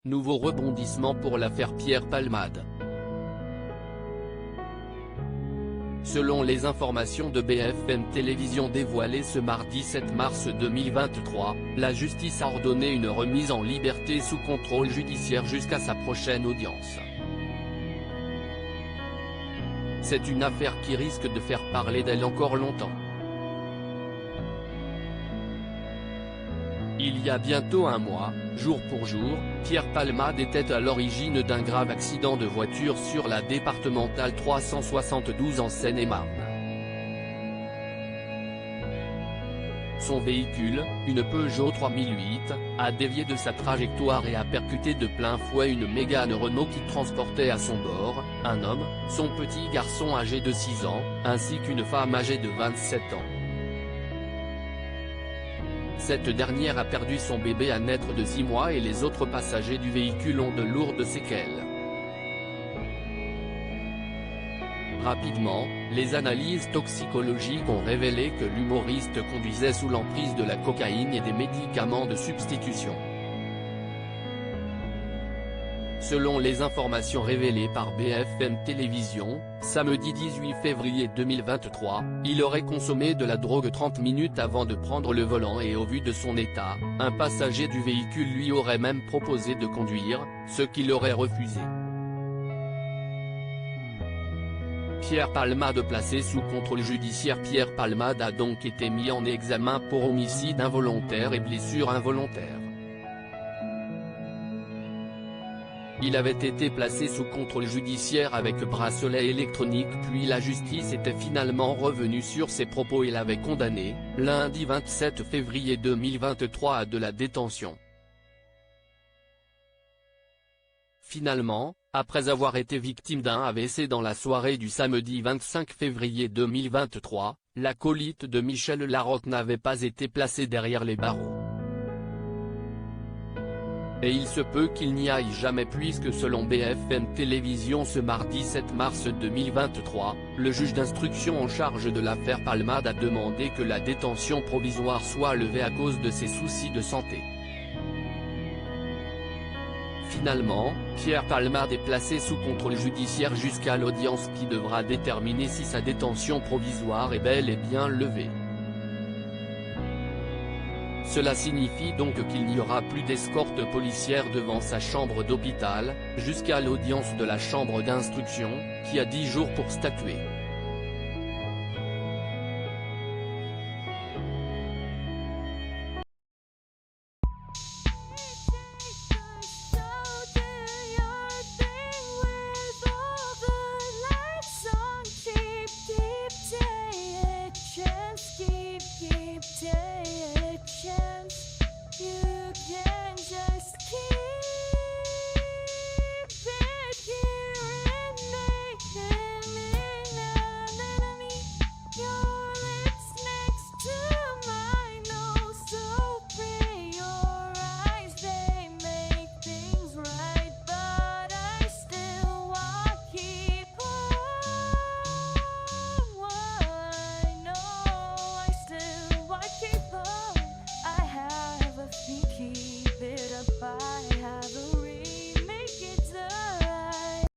nouveau rebondissement pour l'affaire Pierre Palmade. Selon les informations de BFM Télévision dévoilées ce mardi 7 mars 2023, la justice a ordonné une remise en liberté sous contrôle judiciaire jusqu'à sa prochaine audience. C'est une affaire qui risque de faire parler d'elle encore longtemps. Il y a bientôt un mois, jour pour jour, Pierre Palmade était à l'origine d'un grave accident de voiture sur la départementale 372 en Seine-et-Marne. Son véhicule, une Peugeot 3008, a dévié de sa trajectoire et a percuté de plein fouet une Mégane Renault qui transportait à son bord un homme, son petit garçon âgé de 6 ans, ainsi qu'une femme âgée de 27 ans. Cette dernière a perdu son bébé à naître de 6 mois et les autres passagers du véhicule ont de lourdes séquelles. Rapidement, les analyses toxicologiques ont révélé que l'humoriste conduisait sous l'emprise de la cocaïne et des médicaments de substitution. Selon les informations révélées par BFM Télévision, samedi 18 février 2023, il aurait consommé de la drogue 30 minutes avant de prendre le volant et au vu de son état, un passager du véhicule lui aurait même proposé de conduire, ce qu'il aurait refusé. Pierre Palmade placé sous contrôle judiciaire. Pierre Palmade a donc été mis en examen pour homicide involontaire et blessure involontaire. Il avait été placé sous contrôle judiciaire avec bracelet électronique puis la justice était finalement revenue sur ses propos et l'avait condamné, lundi 27 février 2023 à de la détention. Finalement, après avoir été victime d'un AVC dans la soirée du samedi 25 février 2023, l'acolyte de Michel Larocque n'avait pas été placé derrière les barreaux. Et il se peut qu'il n'y aille jamais puisque selon BFM Télévision ce mardi 7 mars 2023, le juge d'instruction en charge de l'affaire Palmade a demandé que la détention provisoire soit levée à cause de ses soucis de santé. Finalement, Pierre Palmade est placé sous contrôle judiciaire jusqu'à l'audience qui devra déterminer si sa détention provisoire est bel et bien levée. Cela signifie donc qu'il n'y aura plus d'escorte policière devant sa chambre d'hôpital, jusqu'à l'audience de la chambre d'instruction, qui a 10 jours pour statuer.